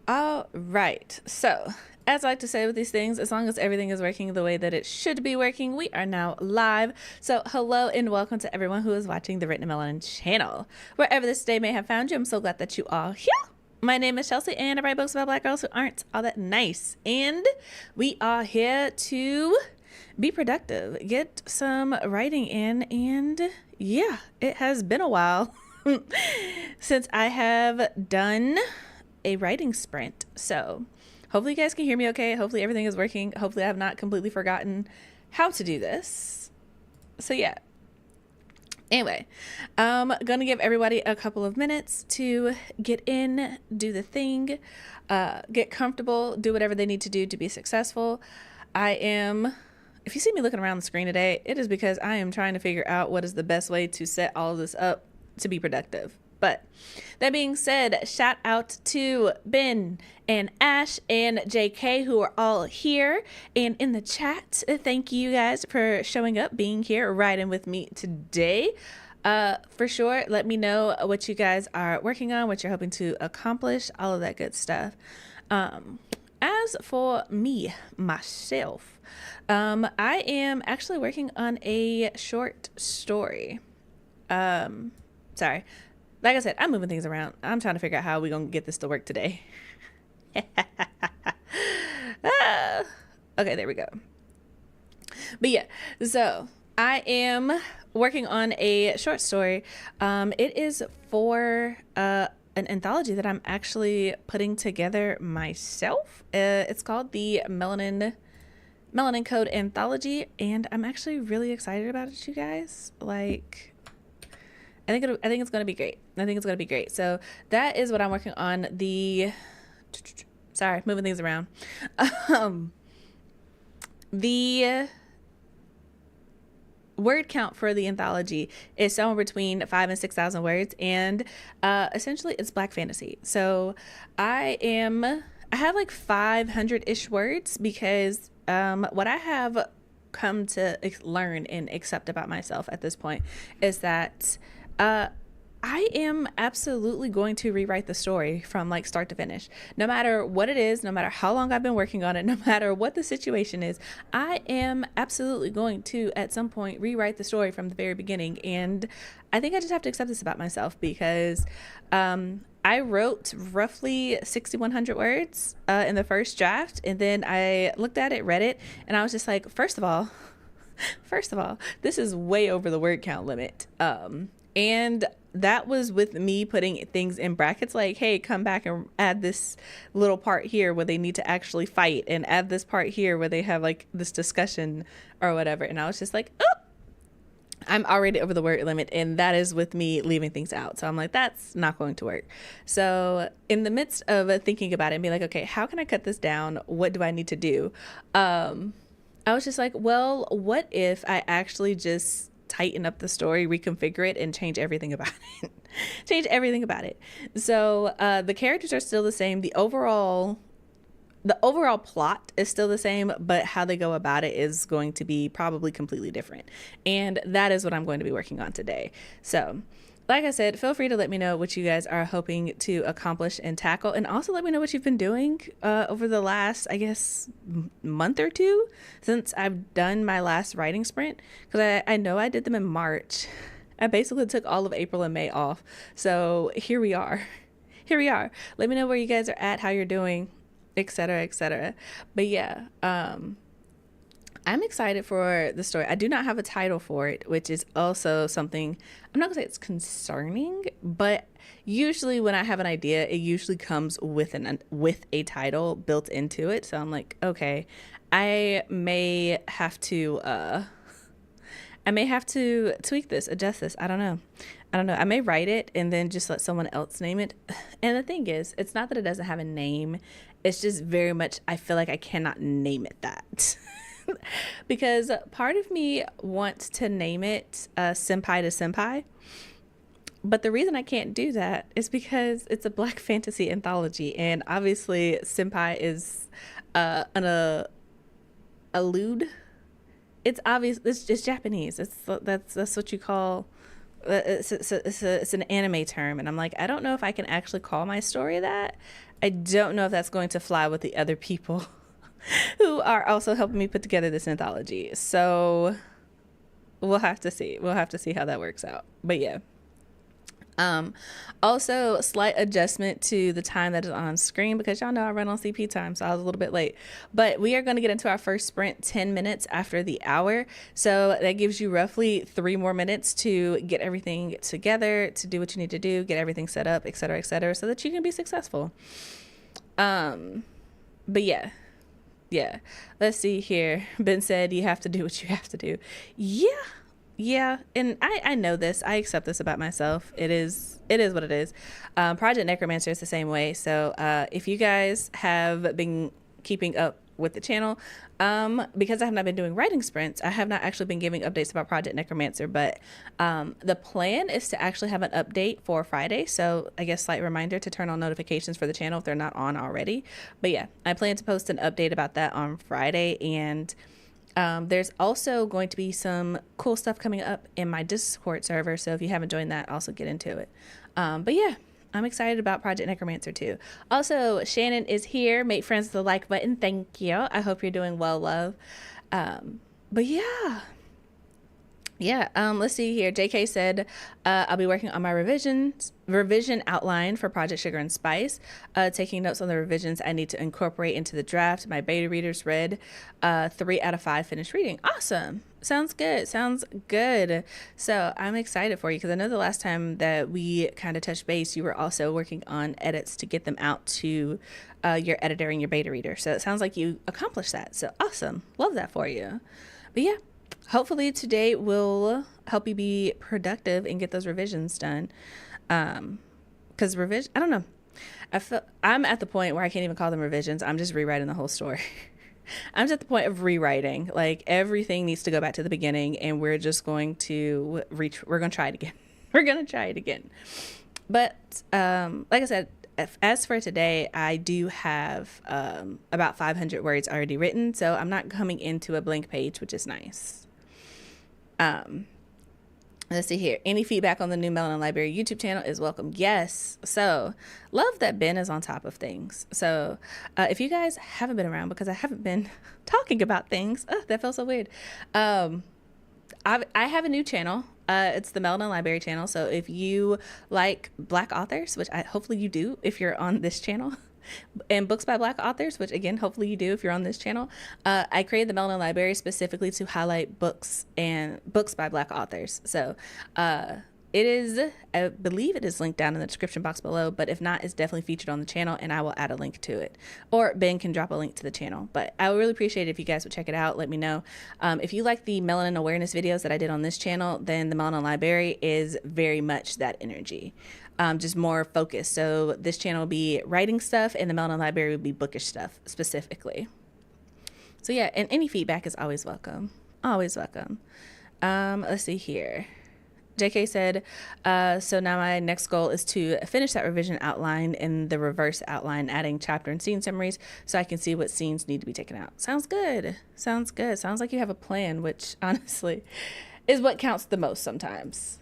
All right. So, as I like to say with these things, as long as everything is working the way that it should be working, we are now live. So, hello and welcome to everyone who is watching the Written Melanin channel. Wherever this day may have found you, I'm so glad that you are here. My name is Chelsea, and I write books about Black girls who aren't all that nice. And we are here to be productive, get some writing in, and yeah, it has been a while since I have done a writing sprint. So hopefully you guys can hear me okay. Hopefully everything is working. Hopefully I have not completely forgotten how to do this. So yeah. Anyway, I'm going to give everybody a couple of minutes to get in, do the thing, get comfortable, do whatever they need to do to be successful. If you see me looking around the screen today, it is because I am trying to figure out what is the best way to set all of this up to be productive. But that being said, shout out to Ben and Ash and JK who are all here and in the chat. Thank you guys for showing up, being here, riding with me today. For sure, let me know what you guys are working on, what you're hoping to accomplish, all of that good stuff. As for me, myself, I am actually working on a short story. Sorry. Like I said, I'm moving things around. I'm trying to figure out how we're going to get this to work today. Okay, there we go. But yeah, so I am working on a short story. It is for an anthology that I'm actually putting together myself. It's called the Melanin Code Anthology, and I'm actually really excited about it, you guys. Like, I think it's going to be great. I think it's going to be great. So that is what I'm working on. Sorry, moving things around. The word count for the anthology is somewhere between 5,000 and 6,000 words, and essentially it's Black fantasy. So I have like 500-ish words because what I have come to learn and accept about myself at this point is that I am absolutely going to rewrite the story from like start to finish. No matter what it is, no matter how long I've been working on it, no matter what the situation is, I am absolutely going to at some point rewrite the story from the very beginning. And I think I just have to accept this about myself because I wrote roughly 6,100 words in the first draft, and then I looked at it, read it, and I was just like, first of all, this is way over the word count limit. And that was with me putting things in brackets like, hey, come back and add this little part here where they need to actually fight, and add this part here where they have like this discussion or whatever. And I was just like, oh, I'm already over the word limit, and that is with me leaving things out. So I'm like, that's not going to work. So in the midst of thinking about it and being like, okay, how can I cut this down? What do I need to do? I was just like, well, what if I actually just tighten up the story, reconfigure it, and change everything about it. So the characters are still the same. The overall plot is still the same, but how they go about it is going to be probably completely different. And that is what I'm going to be working on today. So like I said, feel free to let me know what you guys are hoping to accomplish and tackle. And also let me know what you've been doing over the last, I guess, month or two since I've done my last writing sprint. Because I know I did them in March. I basically took all of April and May off. So here we are. Let me know where you guys are at, how you're doing, etc., etc. But yeah, I'm excited for the story. I do not have a title for it, which is also something, I'm not gonna say it's concerning, but usually when I have an idea, it usually comes with a title built into it. So I'm like, okay, I may have to tweak this, adjust this. I don't know. I may write it and then just let someone else name it. And the thing is, it's not that it doesn't have a name. It's just very much, I feel like I cannot name it that. Because part of me wants to name it Senpai to Senpai. But the reason I can't do that is because it's a Black fantasy anthology. And obviously Senpai is an allude. It's obvious. It's Japanese. That's what you call. It's an anime term, and I'm like, I don't know if I can actually call my story that. I don't know if that's going to fly with the other people who are also helping me put together this anthology. So we'll have to see. We'll have to see how that works out. But yeah. Also slight adjustment to the time that is on screen because y'all know I run on CP time, so I was a little bit late. But we are going to get into our first sprint 10 minutes after the hour. So that gives you roughly 3 more minutes to get everything together, to do what you need to do, get everything set up, et cetera, so that you can be successful. But yeah. Let's see here. Ben said you have to do what you have to do. Yeah, and I know this. I accept this about myself. It is what it is. Project Necromancer is the same way. So if you guys have been keeping up with the channel, because I have not been doing writing sprints, I have not actually been giving updates about Project Necromancer, but the plan is to actually have an update for Friday. So I guess slight reminder to turn on notifications for the channel if they're not on already. But yeah, I plan to post an update about that on Friday, and there's also going to be some cool stuff coming up in my Discord server, so if you haven't joined that, also get into it. But yeah, I'm excited about Project Necromancer too. Also, Shannon is here. Make friends with the like button. Thank you. I hope you're doing well, love. But yeah. Let's see here. JK said, I'll be working on my revision outline for Project Sugar and Spice, taking notes on the revisions I need to incorporate into the draft. My beta readers read 3 out of 5 finished reading. Awesome. Sounds good. So I'm excited for you because I know the last time that we kind of touched base, you were also working on edits to get them out to your editor and your beta reader. So it sounds like you accomplished that. So awesome. Love that for you. But yeah. Hopefully today will help you be productive and get those revisions done. Because I don't know. I'm at the point where I can't even call them revisions. I'm just rewriting the whole story. I'm just at the point of rewriting. Like everything needs to go back to the beginning, and we're just going to we're going to try it again. We're going to try it again. But like I said, as for today, I do have about 500 words already written, so I'm not coming into a blank page, which is nice. Let's see here. Any feedback on the new Melanin Library YouTube channel is welcome. Yes. So love that Ben is on top of things. So if you guys haven't been around, because I haven't been talking about things, that felt so weird. I have a new channel. It's the Melanin Library channel. So if you like Black authors, which hopefully you do if you're on this channel, and books by Black authors, which again, hopefully you do if you're on this channel, I created the Melanin Library specifically to highlight books by Black authors. So it is, I believe it is linked down in the description box below, but if not, it's definitely featured on the channel, and I will add a link to it, or Ben can drop a link to the channel. But I would really appreciate it if you guys would check it out. Let me know. If you like the melanin awareness videos that I did on this channel, then the Melanin Library is very much that energy. Just more focused. So this channel will be writing stuff, and the Melanin Library will be bookish stuff specifically. So yeah, and any feedback is always welcome. Always welcome. Let's see here. JK said, so now my next goal is to finish that revision outline in the reverse outline, adding chapter and scene summaries so I can see what scenes need to be taken out. Sounds good. Sounds good. Sounds like you have a plan, which honestly is what counts the most sometimes.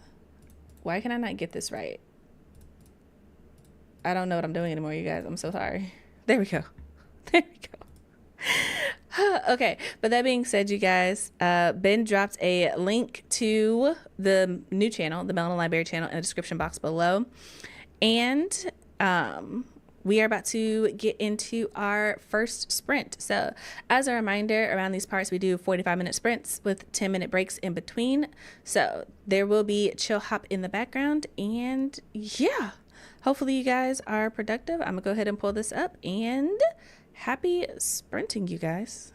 Why can I not get this right? I don't know what I'm doing anymore, you guys. I'm so sorry. There we go. There we go. Okay, but that being said, you guys, Ben dropped a link to the new channel, the Melanin Library channel, in the description box below. And we are about to get into our first sprint. So as a reminder, around these parts, we do 45-minute sprints with 10-minute breaks in between. So there will be chill hop in the background, and yeah. Hopefully you guys are productive. I'm gonna go ahead and pull this up, and happy sprinting, you guys.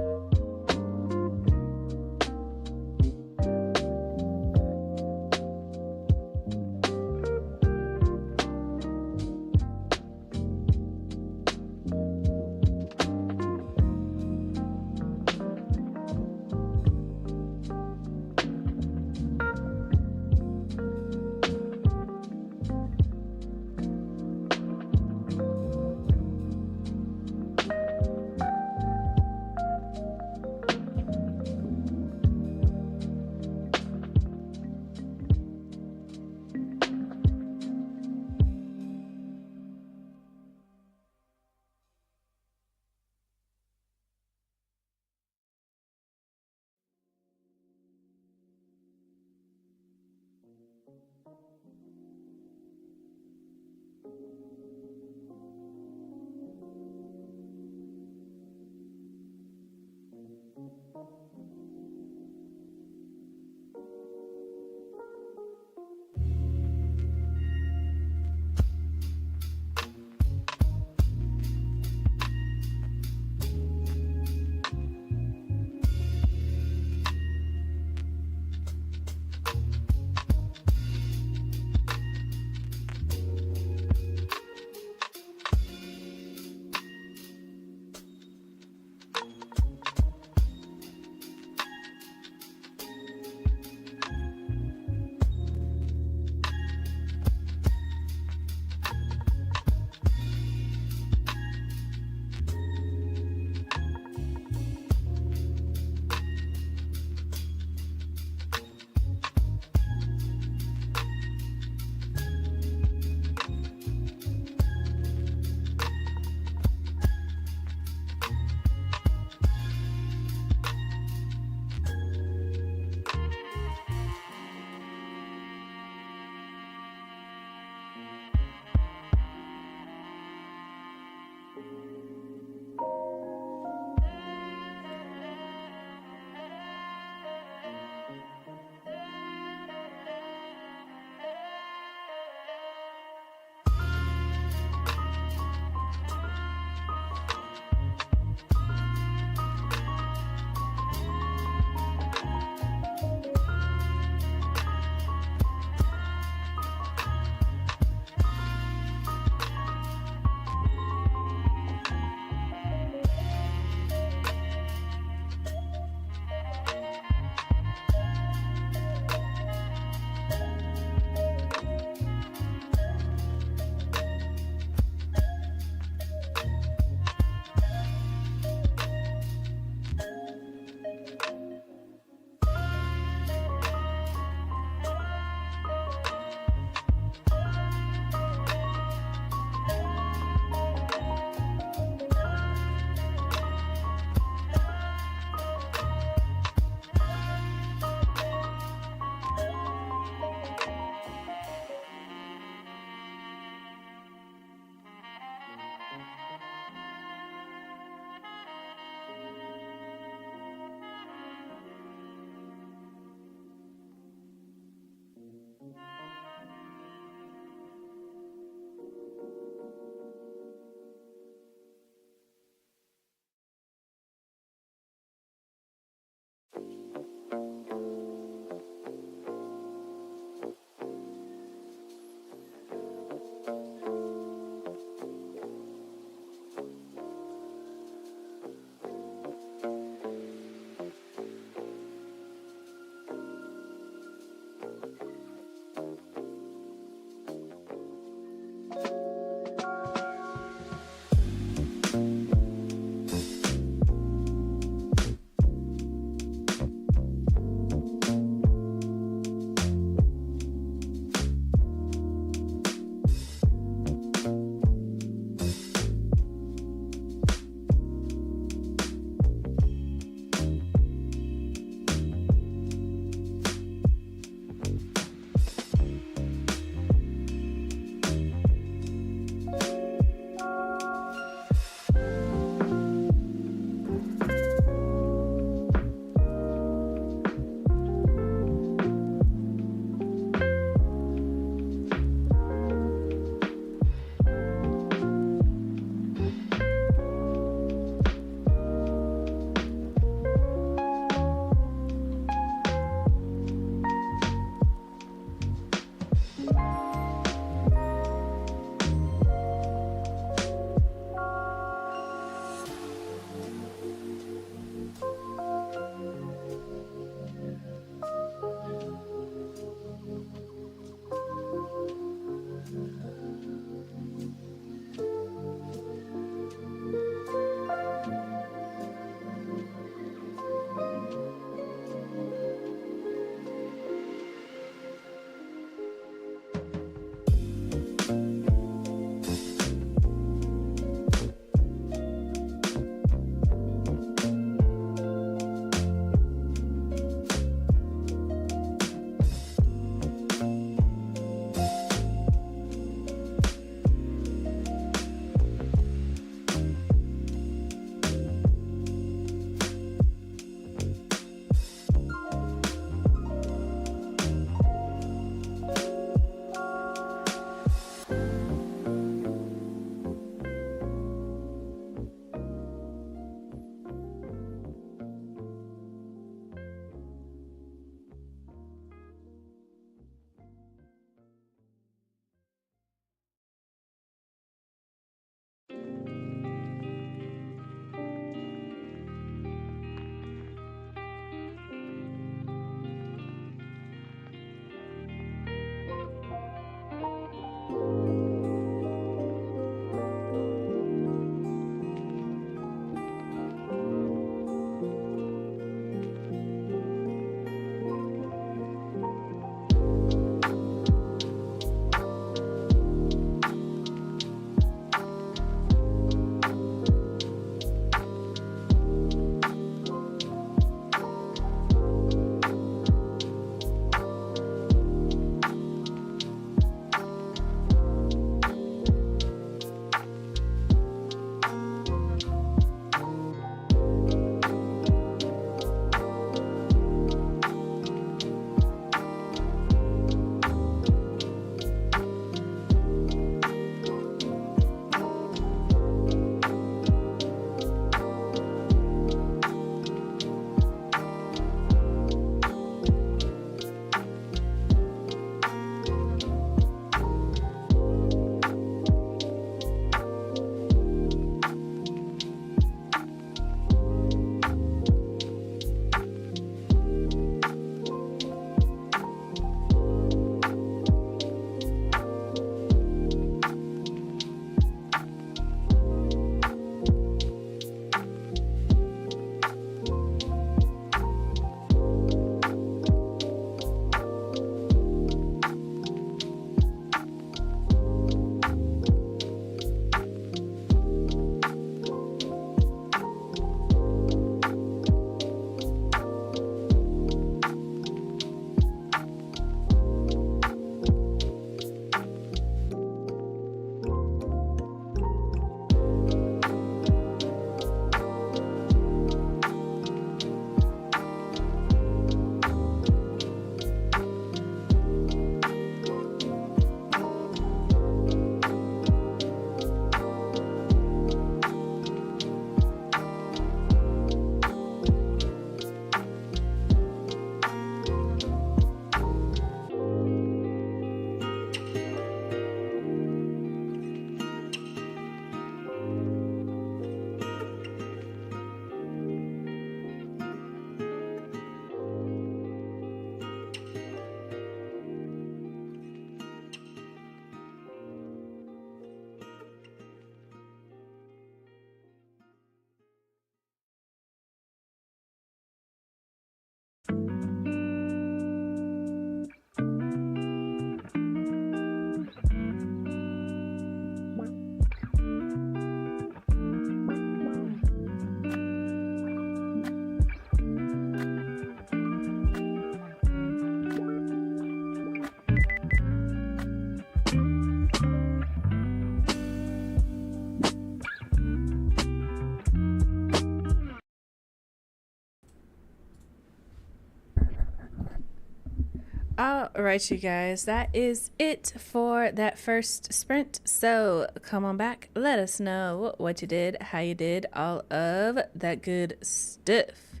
right, you guys, that is it for that first sprint. So come on back, let us know what you did, how you did, all of that good stuff.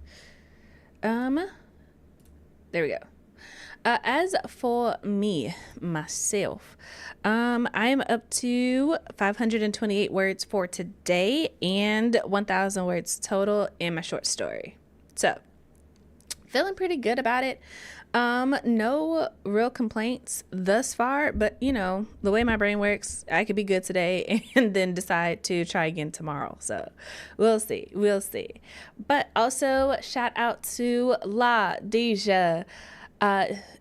There we go. As for myself, I am up to 528 words for today and 1,000 words total in my short story. So, feeling pretty good about it. No real complaints thus far, but you know, the way my brain works, I could be good today and then decide to try again tomorrow. So we'll see. But also shout out to La Deja,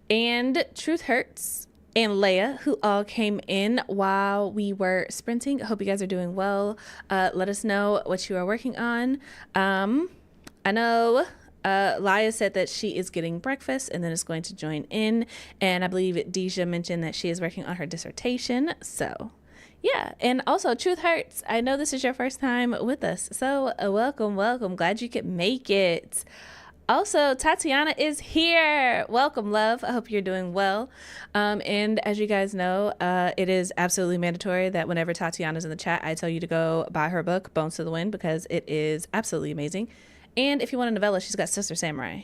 and Truth Hurts and Leia, who all came in while we were sprinting. I hope you guys are doing well. Let us know what you are working on. I know Laya said that she is getting breakfast and then is going to join in. And I believe Deja mentioned that she is working on her dissertation. So, yeah. And also, Truth Hurts, I know this is your first time with us. So, welcome. Glad you could make it. Also, Tatiana is here. Welcome, love. I hope you're doing well. And as you guys know, it is absolutely mandatory that whenever Tatiana's in the chat, I tell you to go buy her book, Bones to the Wind, because it is absolutely amazing. And if you want a novella, she's got Sister Samurai.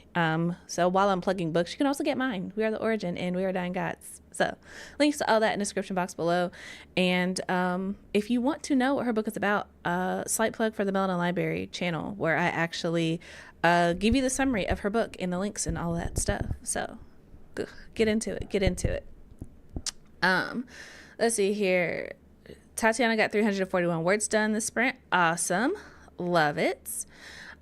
So while I'm plugging books, you can also get mine. We Are the Origin and We Are Dying Gods. So links to all that in the description box below. And if you want to know what her book is about, slight plug for the Melanin Library channel, where I actually give you the summary of her book and the links and all that stuff. So get into it. Let's see here. Tatiana got 341 words done this sprint. Awesome. Love it.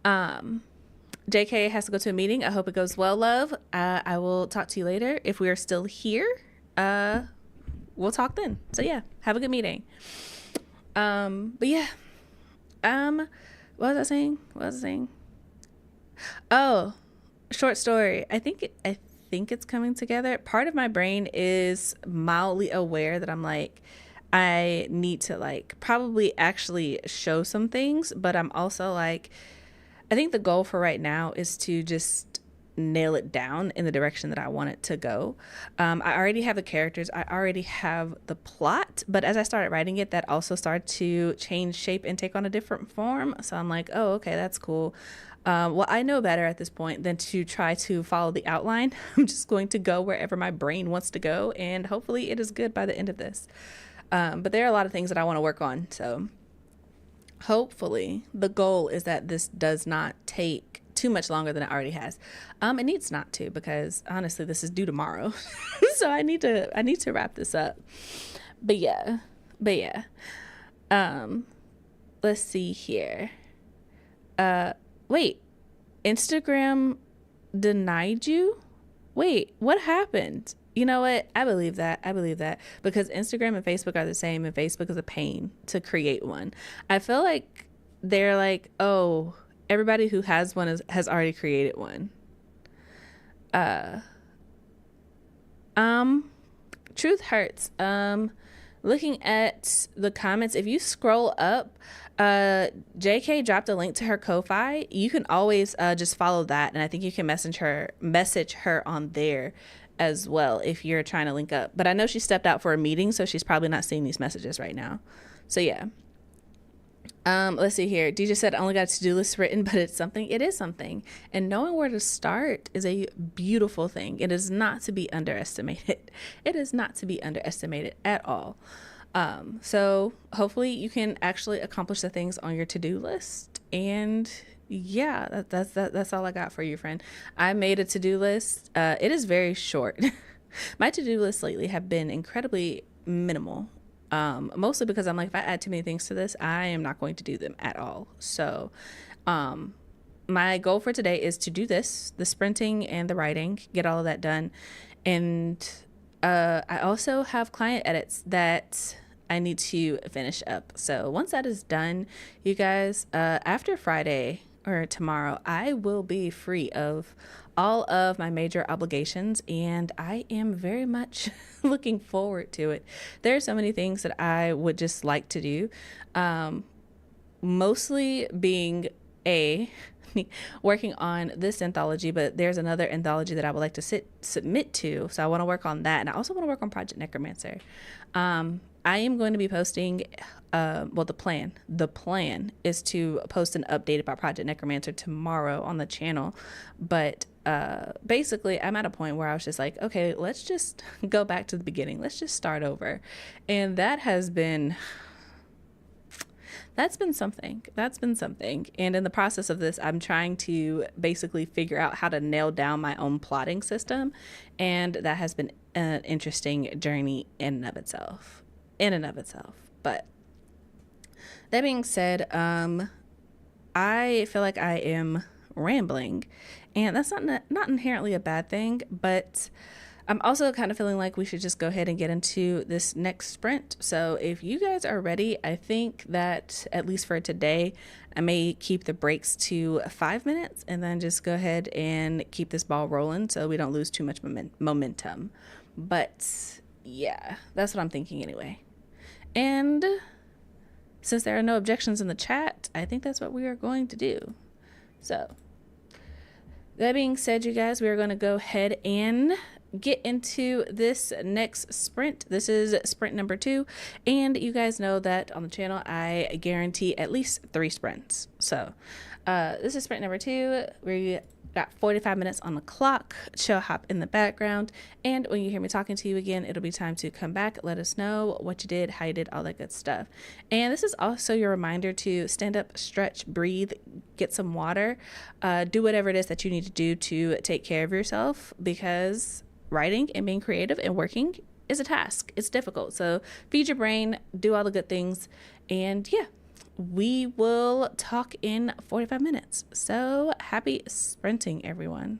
JK has to go to a meeting. I hope it goes well, love. I will talk to you later. If we are still here, we'll talk then. So yeah, have a good meeting. But yeah, what was I saying? Oh, short story. I think it's coming together. Part of my brain is mildly aware that I'm like, I need to like probably actually show some things, but I'm also like, I think the goal for right now is to just nail it down in the direction that I want it to go. I already have the characters. I already have the plot. But as I started writing it, that also started to change shape and take on a different form. So I'm like, oh, okay, that's cool. Well, I know better at this point than to try to follow the outline. I'm just going to go wherever my brain wants to go. And hopefully it is good by the end of this. But there are a lot of things that I want to work on. So hopefully the goal is that this does not take too much longer than it already has. It needs not to, because honestly, this is due tomorrow. So I need to wrap this up. But yeah. Let's see here. Wait, Instagram denied you? Wait, what happened? You know what? I believe that because Instagram and Facebook are the same, and Facebook is a pain to create one. I feel like they're like, oh, everybody who has one has already created one. Truth Hurts. Looking at the comments, if you scroll up, JK dropped a link to her Ko-fi. You can always just follow that, and I think you can message her on there as well if you're trying to link up. But I know she stepped out for a meeting, so she's probably not seeing these messages right now. So yeah. Let's see here. DJ said, I only got a to-do list written, but it is something. And knowing where to start is a beautiful thing. It is not to be underestimated. It is not to be underestimated at all. So hopefully you can actually accomplish the things on your to-do list. And yeah, that's all I got for you, friend. I made a to-do list. It is very short. My to-do lists lately have been incredibly minimal. Mostly because I'm like, if I add too many things to this, I am not going to do them at all. So, my goal for today is to do this, the sprinting and the writing, get all of that done. And, I also have client edits that I need to finish up. So once that is done, you guys, after Friday or tomorrow, I will be free of all of my major obligations, and I am very much looking forward to it. There are so many things that I would just like to do, mostly being working on this anthology, but there's another anthology that I would like to submit to. So I want to work on that, and I also want to work on Project Necromancer. I am going to be posting. Well, the plan is to post an update about Project Necromancer tomorrow on the channel, but basically I'm at a point where I was just like, okay, let's just go back to the beginning. Let's just start over, and that's been something. That's been something. And in the process of this, I'm trying to basically figure out how to nail down my own plotting system. And that has been an interesting journey in and of itself. But that being said, I feel like I am rambling. And that's not inherently a bad thing, but I'm also kind of feeling like we should just go ahead and get into this next sprint. So if you guys are ready, I think that at least for today, I may keep the breaks to 5 minutes and then just go ahead and keep this ball rolling so we don't lose too much momentum. But yeah, that's what I'm thinking anyway. And since there are no objections in the chat, I think that's what we are going to do. So that being said, you guys, we are going to go ahead and get into this next sprint. This is sprint number 2, and you guys know that on the channel I guarantee at least 3 sprints. So this is sprint number 2. We got 45 minutes on the clock. Chill hop in the background, and when you hear me talking to you again, it'll be time to come back, let us know what you did, how you did, all that good stuff. And this is also your reminder to stand up, stretch, breathe, get some water, do whatever it is that you need to do to take care of yourself, because writing and being creative and working is a task. It's difficult. So feed your brain, do all the good things, and yeah, we will talk in 45 minutes. So happy sprinting, everyone.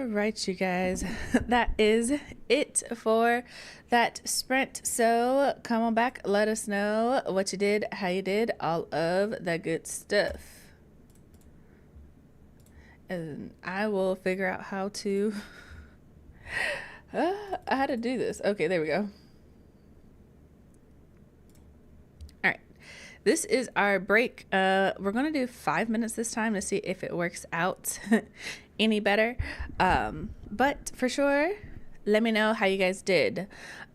right, you guys, that is it for that sprint. So come on back, let us know what you did, how you did, all of that good stuff. And I will figure out how to do this. Okay, there we go. All right, this is our break. We're gonna do 5 minutes this time to see if it works out any better. But for sure, let me know how you guys did.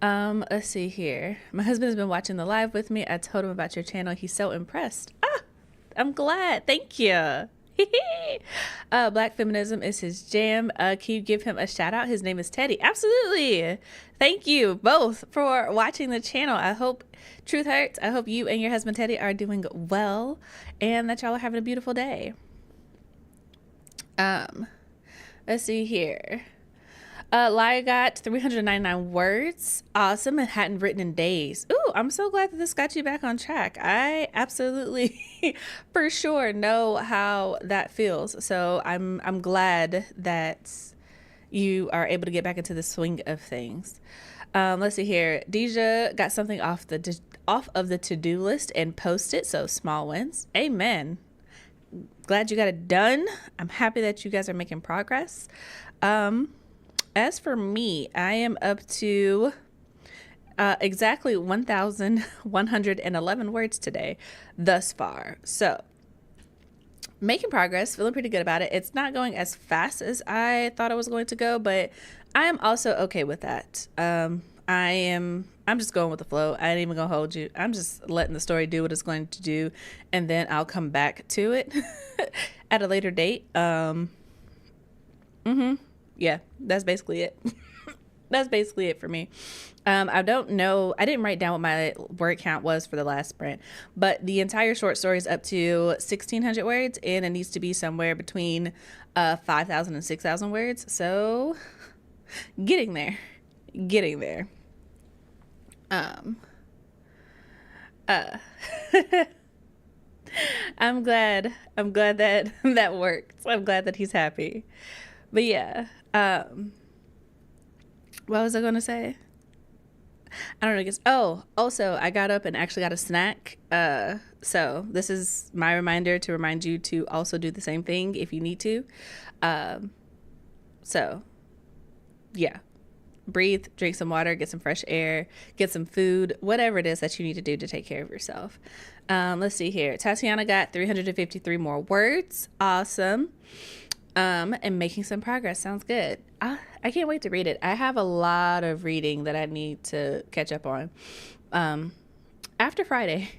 Let's see here. My husband has been watching the live with me. I told him about your channel. He's so impressed. I'm glad. Thank you. Black feminism is his jam. Can you give him a shout out? His name is Teddy. Absolutely. Thank you both for watching the channel. I hope truth hurts. I hope you and your husband Teddy are doing well and that y'all are having a beautiful day. Let's see here. Laya got 399 words. Awesome. And hadn't written in days. Ooh, I'm so glad that this got you back on track. I absolutely for sure know how that feels. So I'm glad that you are able to get back into the swing of things. Let's see here. Deja got something off of the to-do list and posted. So small wins. Amen. Glad you got it done. I'm happy that you guys are making progress. As for me, I am up to exactly 1,111 words today thus far. So making progress, feeling pretty good about it. It's not going as fast as I thought it was going to go, but I am also okay with that. I'm just going with the flow. I ain't even gonna hold you. I'm just letting the story do what it's going to do, and then I'll come back to it at a later date. Yeah, that's basically it. That's basically it for me. I don't know. I didn't write down what my word count was for the last sprint, but the entire short story is up to 1,600 words, and it needs to be somewhere between 5,000 and 6,000 words. So getting there. I'm glad that that worked. I'm glad that he's happy. But yeah, what was I going to say? I don't know. Also, I got up and actually got a snack. So this is my reminder to remind you to also do the same thing if you need to. So yeah, breathe, drink some water, get some fresh air, get some food, whatever it is that you need to do to take care of yourself. Let's see here. Tatiana got 353 more words. Awesome. And making some progress. Sounds good. I can't wait to read it. I have a lot of reading that I need to catch up on. After Friday,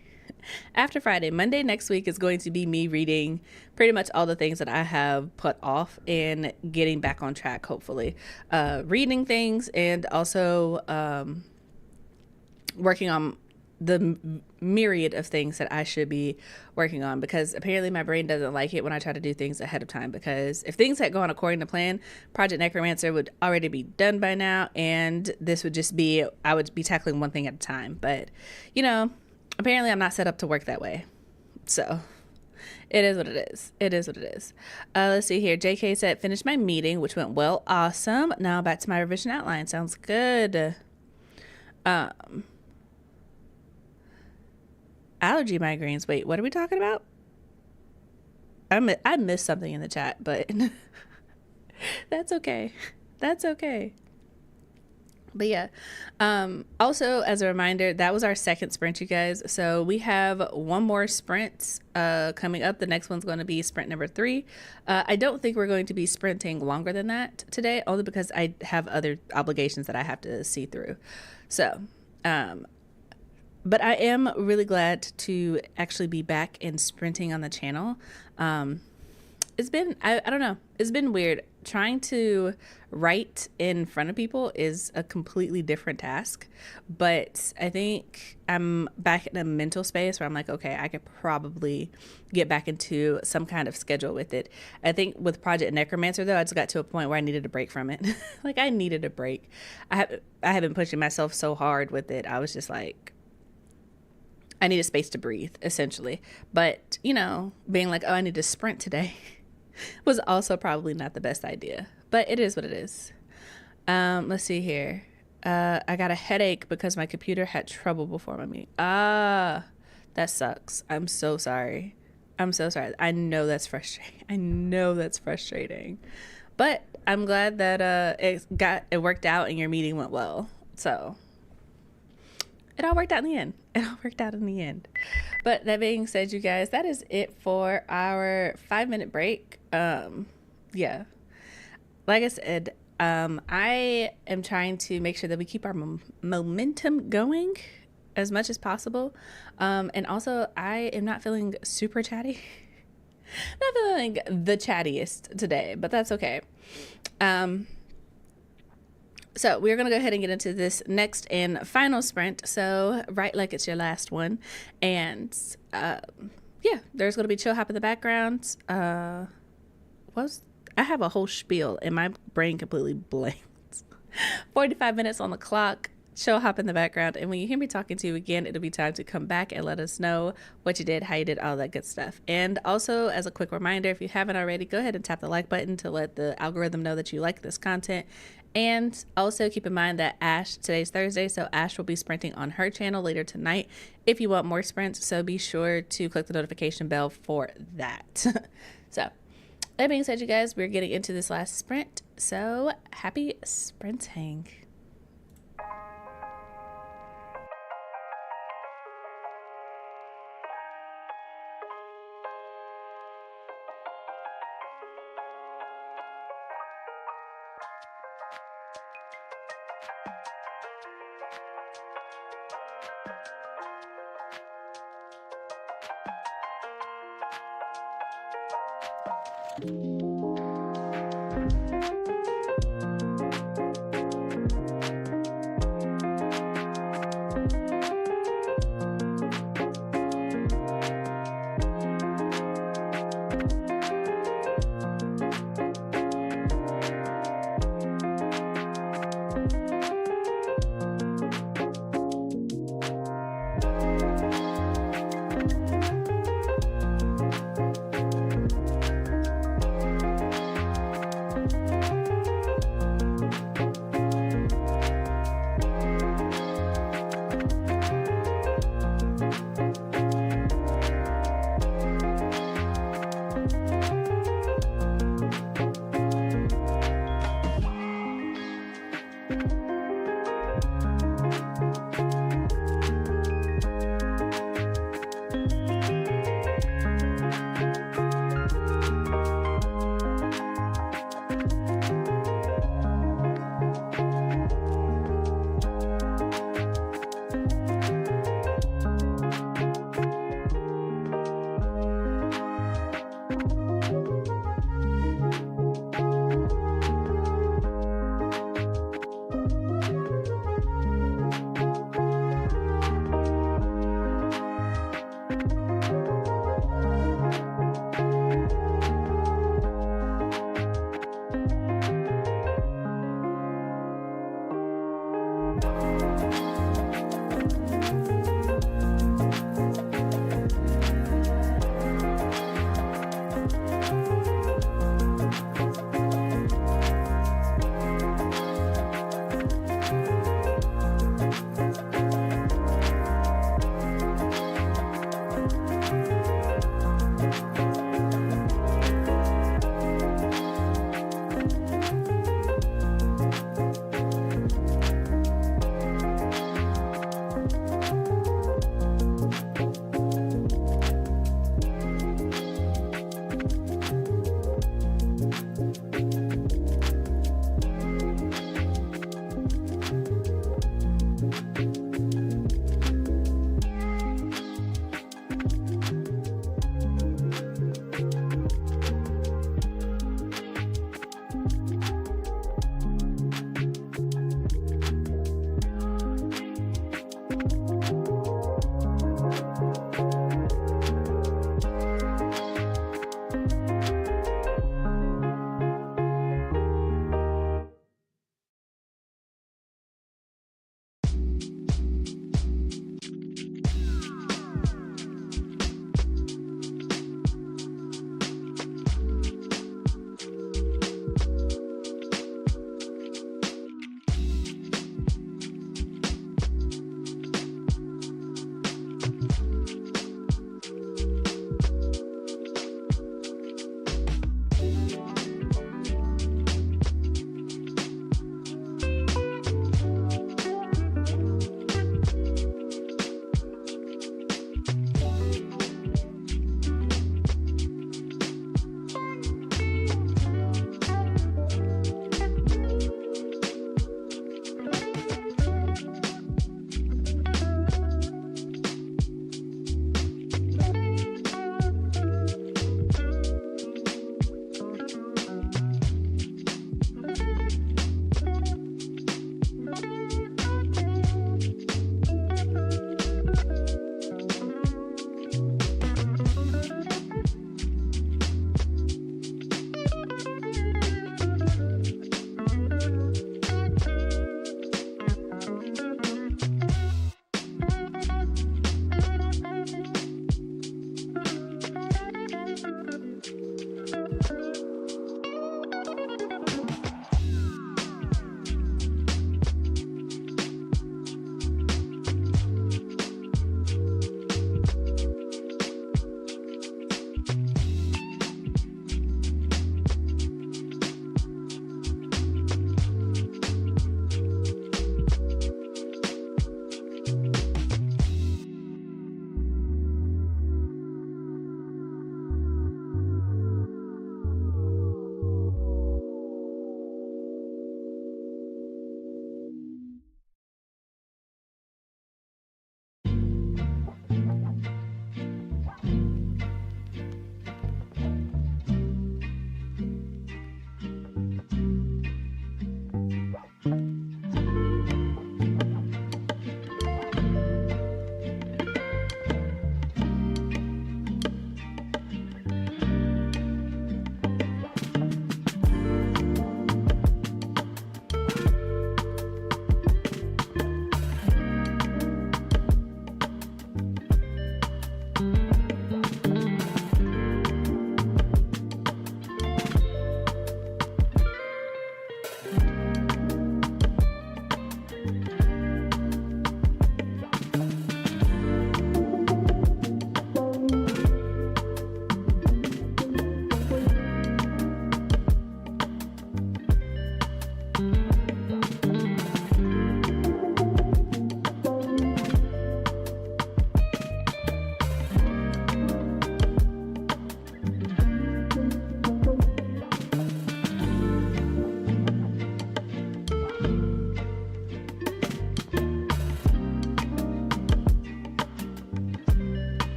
Monday next week is going to be me reading pretty much all the things that I have put off and getting back on track, hopefully. Reading things and also working on the myriad of things that I should be working on, because apparently my brain doesn't like it when I try to do things ahead of time, because if things had gone according to plan, Project Necromancer would already be done by now, and this would just be, I would be tackling one thing at a time. But you know, apparently I'm not set up to work that way, so it is what it is. It is what it is. Let's see here. JK said finished my meeting, which went well. Awesome. Now back to my revision outline. Sounds good. Allergy migraines. Wait, what are we talking about? I missed something in the chat, but that's okay. That's okay. But yeah, also as a reminder, that was our second sprint, you guys. So we have one more sprint coming up. The next one's going to be sprint number 3. I don't think we're going to be sprinting longer than that today, only because I have other obligations that I have to see through. So, but I am really glad to actually be back and sprinting on the channel. It's been, I don't know, it's been weird. Trying to write in front of people is a completely different task, but I think I'm back in a mental space where I'm like, okay, I could probably get back into some kind of schedule with it. I think with Project Necromancer, though, I just got to a point where I needed a break from it. Like, I needed a break. I have been pushing myself so hard with it. I was just like, I need a space to breathe, essentially. But, you know, being like, oh, I need to sprint today was also probably not the best idea. but it is what it is. Let's see here. I got a headache because my computer had trouble before my meeting. That sucks. I'm so sorry. I'm so sorry. I know that's frustrating. I know that's frustrating. But I'm glad that it worked out and your meeting went well. So it all worked out in the end. It all worked out in the end. But that being said, you guys, that is it for our 5-minute break. Yeah. Like I said, I am trying to make sure that we keep our momentum going as much as possible. And also, I am not feeling super chatty. Not feeling the chattiest today, but that's okay. So we're going to go ahead and get into this next and final sprint. So write like it's your last one. And yeah, there's going to be chill hop in the background. I have a whole spiel and my brain completely blanked. 45 minutes on the clock. Chill hop in the background, and when you hear me talking to you again, it'll be time to come back and let us know what you did, how you did, all that good stuff. And also, as a quick reminder, if you haven't already, go ahead and tap the like button to let the algorithm know that you like this content. And also keep in mind that today's Thursday, so Ash will be sprinting on her channel later tonight if you want more sprints, so be sure to click the notification bell for that. So that being said, you guys, we're getting into this last sprint, so happy sprinting.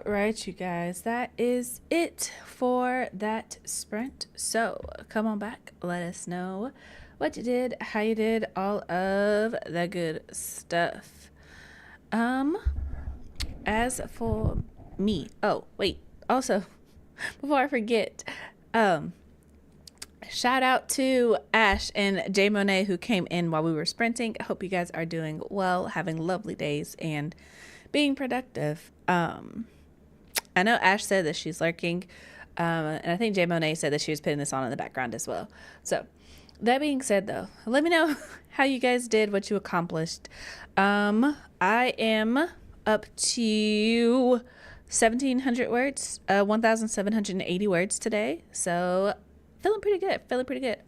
All right, you guys, that is it for that sprint. So come on back, let us know what you did, how you did, all of the good stuff. As for me, oh wait, also before I forget, shout out to Ash and Jay Monet who came in while we were sprinting. I hope you guys are doing well, having lovely days, and being productive. I know Ash said that she's lurking, and I think Jay Monet said that she was putting this on in the background as well. So that being said, though, let me know how you guys did, what you accomplished. I am up to 1,700 words, 1,780 words today. So feeling pretty good.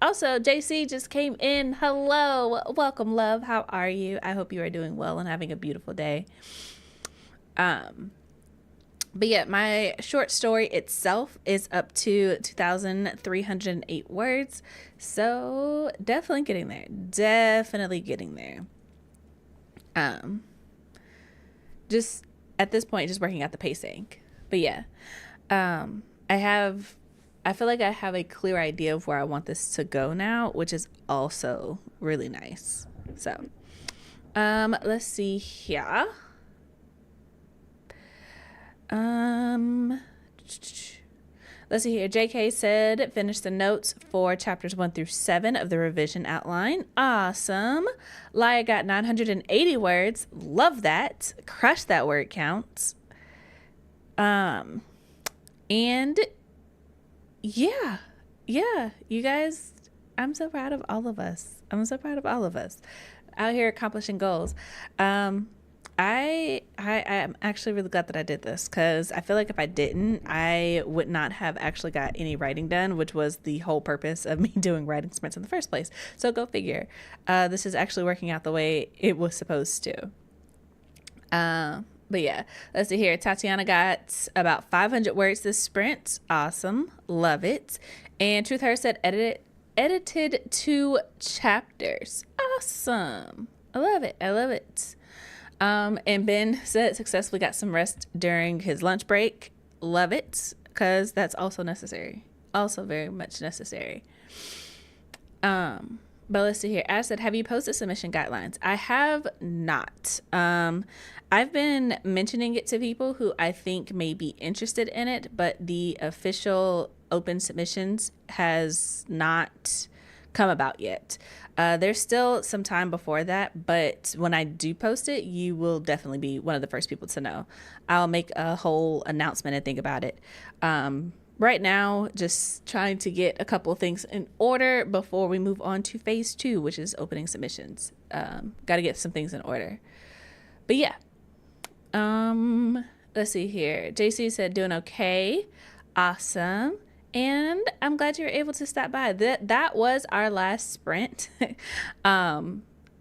Also, JC just came in. Hello. Welcome, love. How are you? I hope you are doing well and having a beautiful day. But yeah, my short story itself is up to 2,308 words. So definitely getting there. Just at this point, just working out the pacing. But yeah, I feel like I have a clear idea of where I want this to go now, which is also really nice. So, let's see here. Let's see here. JK said, finish the notes for chapters 1 through 7 of the revision outline. Awesome. Laya got 980 words. Love that. Crush that word counts. And yeah, you guys, I'm so proud of all of us. Out here accomplishing goals. I am actually really glad that I did this, because I feel like if I didn't, I would not have actually got any writing done, which was the whole purpose of me doing writing sprints in the first place. So go figure. This is actually working out the way it was supposed to. But yeah, let's see here. Tatiana got about 500 words this sprint. Awesome. Love it. And Truth Her said edited 2 chapters. Awesome. I love it. And Ben said successfully got some rest during his lunch break. Love it, because that's also necessary. Also very much necessary. But let's see here. Ash said, have you posted submission guidelines? I have not. I've been mentioning it to people who I think may be interested in it, but the official open submissions has not come about yet. There's still some time before that, but when I do post it, you will definitely be one of the first people to know. I'll make a whole announcement and think about it. Right now, just trying to get a couple of things in order before we move on to phase 2, which is opening submissions. Got to get some things in order. But yeah. Let's see here. JC said doing okay. Awesome. And I'm glad you were able to stop by. That was our last sprint.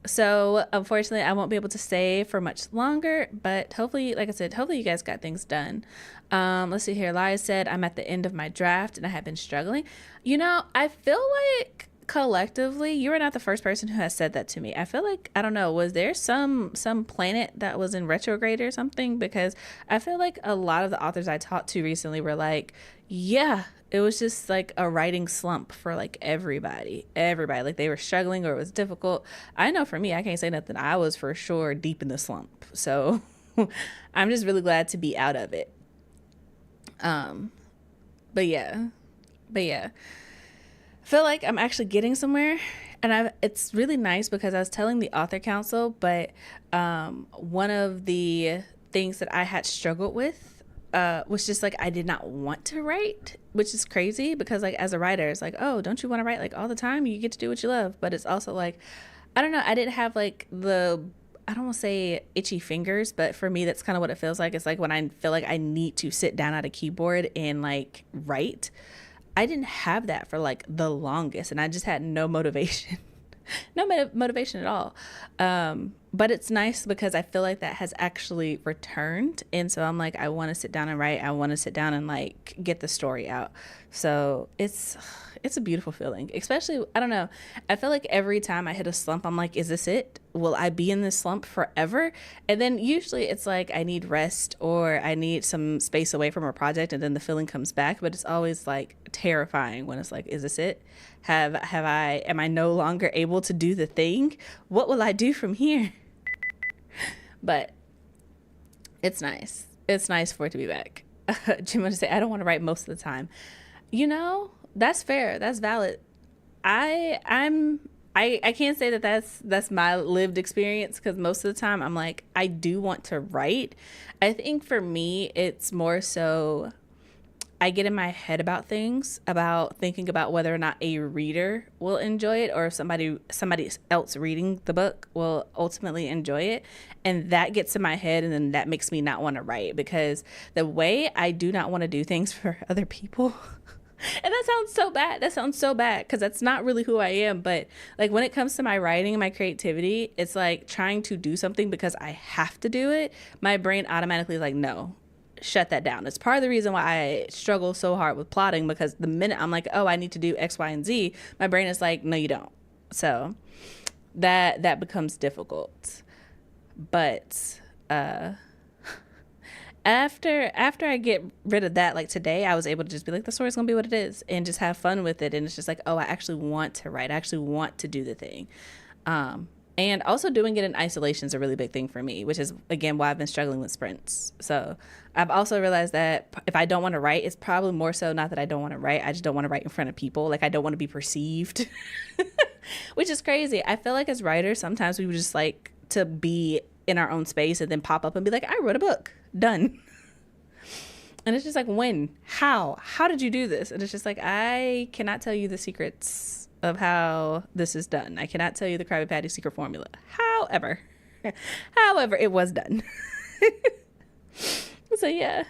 So unfortunately, I won't be able to stay for much longer, but hopefully, like I said, hopefully you guys got things done. Let's see here. Laya said, I'm at the end of my draft and I have been struggling. You know, I feel like collectively, you are not the first person who has said that to me. I feel like, I don't know, was there some planet that was in retrograde or something? Because I feel like a lot of the authors I talked to recently were like, yeah, it was just like a writing slump for like everybody, like they were struggling or it was difficult. I know for me, I can't say nothing. I was for sure deep in the slump. So I'm just really glad to be out of it. But yeah, I feel like I'm actually getting somewhere, and it's really nice because I was telling the author council, but one of the things that I had struggled with was just like I did not want to write, which is crazy because like as a writer, it's like, oh, don't you want to write like all the time? You get to do what you love. But it's also like, I don't know, I didn't have like I don't want to say itchy fingers, but for me, that's kind of what it feels like. It's like when I feel like I need to sit down at a keyboard and like write. I didn't have that for like the longest, and I just had no motivation. No motivation at all. but it's nice because I feel like that has actually returned. And so I'm like, I want to sit down and write. I want to sit down and like get the story out. So it's a beautiful feeling, especially, I don't know. I feel like every time I hit a slump, I'm like, is this it? Will I be in this slump forever? And then usually it's like I need rest or I need some space away from a project, and then the feeling comes back. But it's always like terrifying when it's like, is this it? Am I no longer able to do the thing? What will I do from here? But it's nice. It's nice for it to be back. Jim would say, I don't want to write most of the time. You know, that's fair. That's valid. I can't say that that's my lived experience, because most of the time I'm like, I do want to write. I think for me, it's more so I get in my head about things, about thinking about whether or not a reader will enjoy it, or if somebody else reading the book will ultimately enjoy it. And that gets in my head, and then that makes me not want to write, because the way I do not want to do things for other people. And that sounds so bad. That sounds so bad, because that's not really who I am. But like when it comes to my writing and my creativity, it's like trying to do something because I have to do it. My brain automatically is like, no, shut that down. It's part of the reason why I struggle so hard with plotting, because the minute I'm like, oh, I need to do X, Y, and Z, my brain is like, no, you don't. So that becomes difficult. But after I get rid of that, like today, I was able to just be like, the story's gonna be what it is, and just have fun with it. And it's just like, oh, I actually want to write. I actually want to do the thing. And also doing it in isolation is a really big thing for me, which is, again, why I've been struggling with sprints. So I've also realized that if I don't want to write, it's probably more so not that I don't want to write. I just don't want to write in front of people. Like, I don't want to be perceived, which is crazy. I feel like as writers, sometimes we would just like to be in our own space and then pop up and be like, I wrote a book, done. And it's just like, when, how did you do this? And it's just like, I cannot tell you the secrets of how this is done. I cannot tell you the Krabby Patty secret formula. However, it was done. So yeah.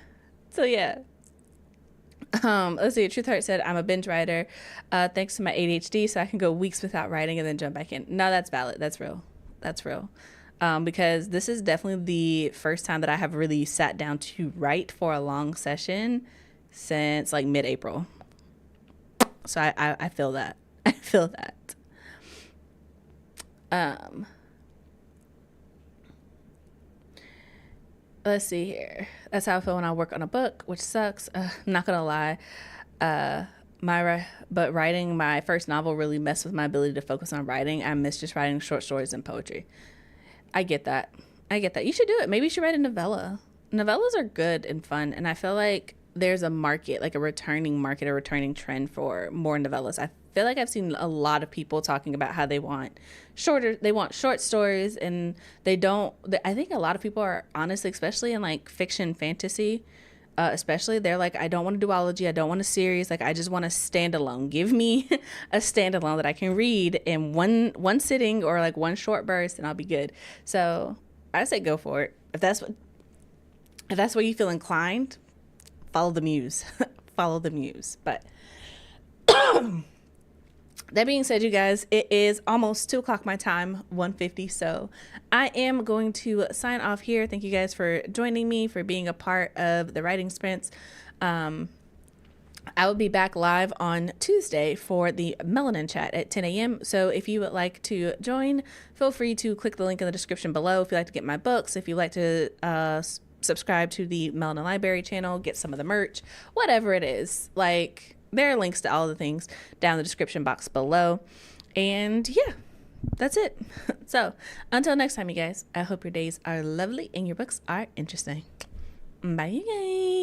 Let's see. Truth Heart said, I'm a binge writer. Thanks to my ADHD, so I can go weeks without writing and then jump back in. No, that's valid. That's real. Because this is definitely the first time that I have really sat down to write for a long session since like mid-April. So I feel that. I feel that. Let's see here. That's how I feel when I work on a book, which sucks. I'm not gonna lie. But writing my first novel really messed with my ability to focus on writing. I miss just writing short stories and poetry. I get that. You should do it. Maybe you should write a novella. Novellas are good and fun, and I feel like there's a market, like a returning trend for more novellas. I feel like I've seen a lot of people talking about how they want short stories, and I think a lot of people are honestly, especially in like fiction, fantasy, especially, they're like, I don't want a duology, I don't want a series, like I just want a standalone. Give me a standalone that I can read in one sitting, or like one short burst, and I'll be good. So I say go for it. If that's where you feel inclined, follow the muse. But that being said, you guys, it is almost 2:00 my time, 1:50. So I am going to sign off here. Thank you guys for joining me, for being a part of the writing sprints. I will be back live on Tuesday for the Melanin Chat at 10 a.m. So if you would like to join, feel free to click the link in the description below. If you'd like to get my books, if you'd like to subscribe to the Melanin Library channel, get some of the merch, whatever it is. Like, there are links to all the things down in the description box below. And yeah, that's it. So until next time, you guys, I hope your days are lovely and your books are interesting. Bye, you guys.